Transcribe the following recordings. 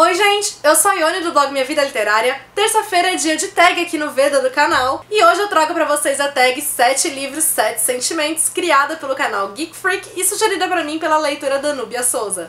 Oi gente, eu sou a Ione do blog Minha Vida Literária. Terça-feira é dia de tag aqui no Veda do canal e hoje eu trago pra vocês a tag 7 livros, 7 sentimentos, criada pelo canal Geek Freak e sugerida pra mim pela leitora Danúbia Souza.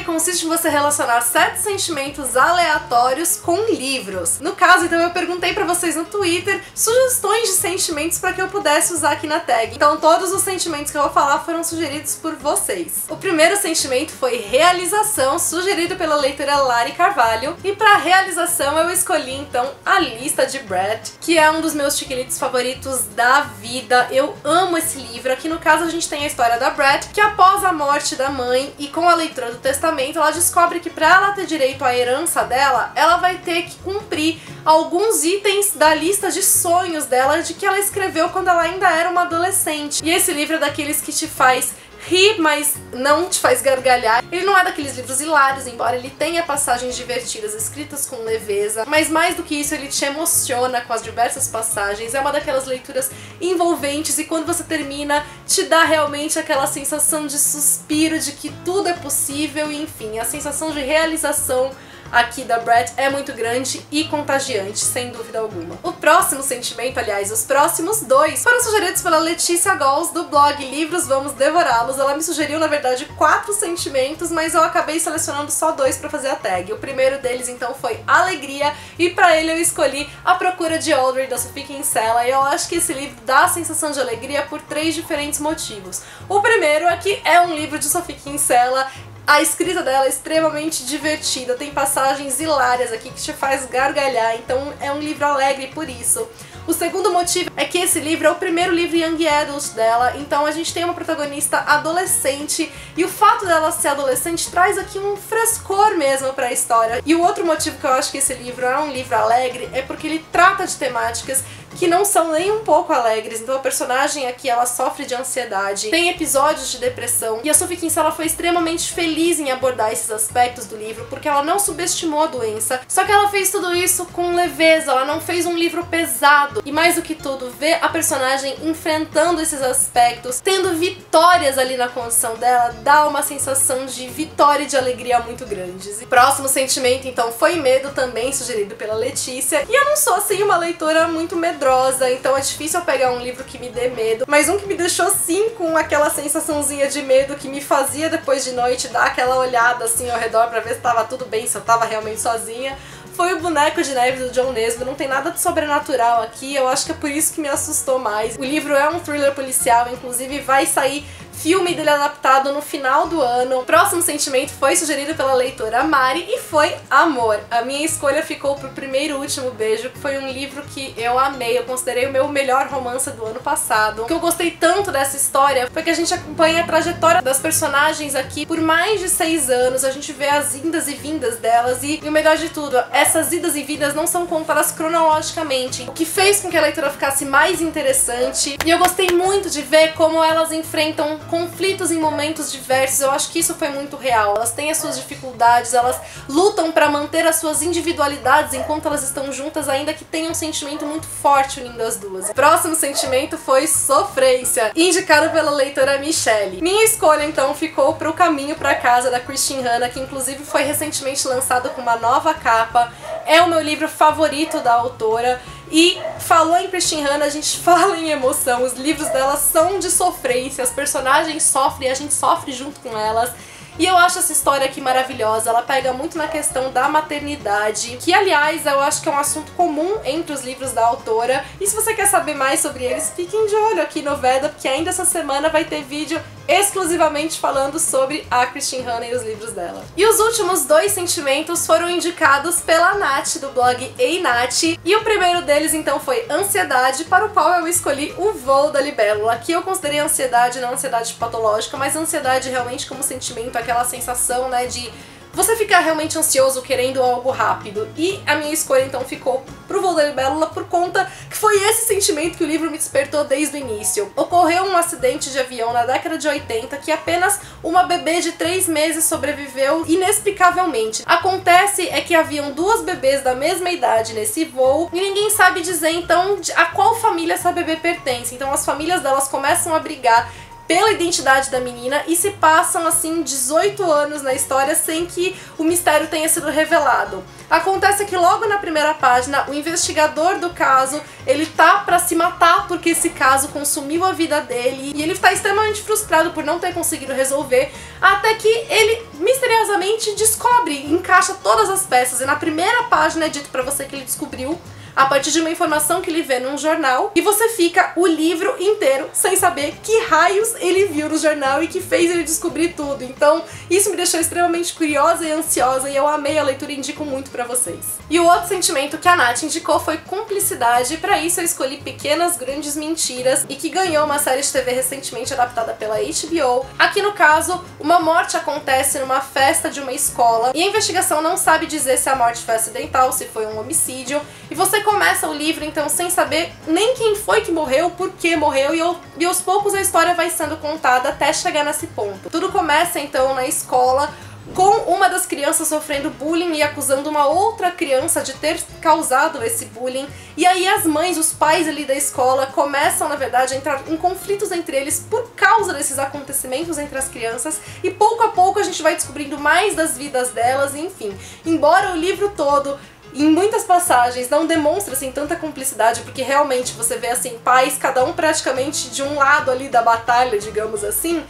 Consiste em você relacionar 7 sentimentos aleatórios com livros. No caso, então, eu perguntei pra vocês no Twitter sugestões de sentimentos pra que eu pudesse usar aqui na tag. Então todos os sentimentos que eu vou falar foram sugeridos por vocês. O primeiro sentimento foi realização, sugerido pela leitora Lari Carvalho. E pra realização eu escolhi então A Lista de Brad, que é um dos meus chiquilitos favoritos da vida. Eu amo esse livro. Aqui no caso a gente tem a história da Brad, que após a morte da mãe e com a leitura do testamento, ela descobre que para ela ter direito à herança dela, ela vai ter que cumprir alguns itens da lista de sonhos dela, de que ela escreveu quando ela ainda era uma adolescente. E esse livro é daqueles que te faz rir, mas não te faz gargalhar. Ele não é daqueles livros hilários, embora ele tenha passagens divertidas escritas com leveza, mas mais do que isso, ele te emociona com as diversas passagens. É uma daquelas leituras envolventes e quando você termina, te dá realmente aquela sensação de suspiro, de que tudo é possível e enfim, a sensação de realização aqui da Brad é muito grande e contagiante, sem dúvida alguma. O próximo sentimento, aliás, os próximos dois, foram sugeridos pela Letícia Gols do blog Livros Vamos Devorá-los. Ela me sugeriu, na verdade, 4 sentimentos, mas eu acabei selecionando só 2 pra fazer a tag. O primeiro deles, então, foi alegria, e pra ele eu escolhi A Procura de Audrey, da Sophie Kinsella, e eu acho que esse livro dá a sensação de alegria por 3 diferentes motivos. O primeiro é que é um livro de Sophie Kinsella. A escrita dela é extremamente divertida, tem passagens hilárias aqui que te faz gargalhar, então é um livro alegre por isso. O segundo motivo é que esse livro é o primeiro livro Young Adult dela, então a gente tem uma protagonista adolescente e o fato dela ser adolescente traz aqui um frescor mesmo pra história. E o outro motivo que eu acho que esse livro é um livro alegre é porque ele trata de temáticas que não são nem um pouco alegres. Então a personagem aqui, ela sofre de ansiedade, tem episódios de depressão, e a Sophie Kinsella foi extremamente feliz em abordar esses aspectos do livro, porque ela não subestimou a doença, só que ela fez tudo isso com leveza, ela não fez um livro pesado. E mais do que tudo, ver a personagem enfrentando esses aspectos, tendo vitórias ali na condição dela, dá uma sensação de vitória e de alegria muito grandes. E o próximo sentimento, então, foi medo, também sugerido pela Letícia, e eu não sou, assim, uma leitora muito medrosa, então é difícil eu pegar um livro que me dê medo, mas um que me deixou sim com aquela sensaçãozinha de medo que me fazia depois de noite dar aquela olhada assim ao redor pra ver se tava tudo bem, se eu tava realmente sozinha, foi o Boneco de Neve do John Nesbo. Não tem nada de sobrenatural aqui, eu acho que é por isso que me assustou mais. O livro é um thriller policial, inclusive vai sair filme dele adaptado no final do ano. O próximo sentimento foi sugerido pela leitora Mari e foi amor. A minha escolha ficou pro Primeiro e Último Beijo, que foi um livro que eu amei, eu considerei o meu melhor romance do ano passado. O que eu gostei tanto dessa história foi que a gente acompanha a trajetória das personagens aqui por mais de 6 anos, a gente vê as indas e vindas delas e o melhor de tudo, essas idas e vindas não são contadas cronologicamente, o que fez com que a leitura ficasse mais interessante, e eu gostei muito de ver como elas enfrentam conflitos em momentos diversos. Eu acho que isso foi muito real. Elas têm as suas dificuldades, elas lutam para manter as suas individualidades enquanto elas estão juntas, ainda que tenham um sentimento muito forte unindo as duas. O próximo sentimento foi sofrência, indicado pela leitora Michelle. Minha escolha então ficou para O Caminho para Casa, da Christine Hanna, que inclusive foi recentemente lançado com uma nova capa. É o meu livro favorito da autora. E falou em Christine Hanna, a gente fala em emoção, os livros dela são de sofrência, as personagens sofrem e a gente sofre junto com elas. E eu acho essa história aqui maravilhosa, ela pega muito na questão da maternidade, que aliás eu acho que é um assunto comum entre os livros da autora. E se você quer saber mais sobre eles, fiquem de olho aqui no Veda, porque ainda essa semana vai ter vídeo exclusivamente falando sobre a Christine Hanna e os livros dela. E os últimos 2 sentimentos foram indicados pela Nath, do blog Ei Nath, e o primeiro deles então foi ansiedade, para o qual eu escolhi O Voo da Libélula. Aqui eu considerei ansiedade, não ansiedade patológica, mas ansiedade realmente como sentimento, aquela sensação, né, de você fica realmente ansioso querendo algo rápido. E a minha escolha então ficou pro Voo da Libélula por conta que foi esse sentimento que o livro me despertou desde o início. Ocorreu um acidente de avião na década de 80 que apenas uma bebê de 3 meses sobreviveu inexplicavelmente. Acontece é que haviam 2 bebês da mesma idade nesse voo e ninguém sabe dizer então a qual família essa bebê pertence. Então as famílias delas começam a brigar pela identidade da menina e se passam assim 18 anos na história sem que o mistério tenha sido revelado. Acontece que logo na primeira página o investigador do caso, ele tá pra se matar porque esse caso consumiu a vida dele e ele tá extremamente frustrado por não ter conseguido resolver, até que ele misteriosamente descobre, encaixa todas as peças e na primeira página é dito pra você que ele descobriu a partir de uma informação que ele vê num jornal, e você fica o livro inteiro sem saber que raios ele viu no jornal e que fez ele descobrir tudo. Então isso me deixou extremamente curiosa e ansiosa e eu amei a leitura e indico muito pra vocês. E o outro sentimento que a Nath indicou foi cumplicidade, e pra isso eu escolhi Pequenas Grandes Mentiras, e que ganhou uma série de TV recentemente adaptada pela HBO. Aqui no caso, uma morte acontece numa festa de uma escola e a investigação não sabe dizer se a morte foi acidental, se foi um homicídio, e você começa o livro então sem saber nem quem foi que morreu, por que morreu, e aos poucos a história vai sendo contada até chegar nesse ponto. Tudo começa então na escola, com uma das crianças sofrendo bullying e acusando uma outra criança de ter causado esse bullying, e aí as mães, os pais ali da escola começam na verdade a entrar em conflitos entre eles por causa desses acontecimentos entre as crianças, e pouco a pouco a gente vai descobrindo mais das vidas delas, enfim. Embora o livro todo em muitas passagens não demonstra assim tanta cumplicidade, porque realmente você vê assim pais, cada um praticamente de um lado ali da batalha, digamos assim,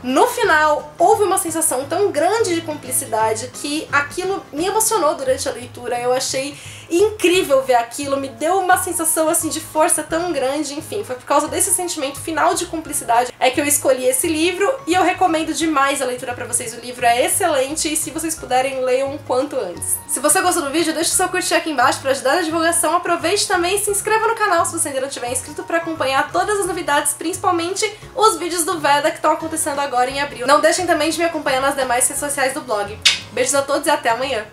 no final houve uma sensação tão grande de cumplicidade que aquilo me emocionou durante a leitura. Eu achei incrível ver aquilo, me deu uma sensação assim de força tão grande, enfim, foi por causa desse sentimento final de cumplicidade é que eu escolhi esse livro, e eu recomendo demais a leitura pra vocês. O livro é excelente e se vocês puderem, leiam o quanto antes. Se você gostou do vídeo, deixa o seu curtir aqui embaixo pra ajudar na divulgação, aproveite também e se inscreva no canal se você ainda não tiver inscrito pra acompanhar todas as novidades, principalmente os vídeos do Veda que estão acontecendo agora em abril. Não deixem também de me acompanhar nas demais redes sociais do blog. Beijos a todos e até amanhã!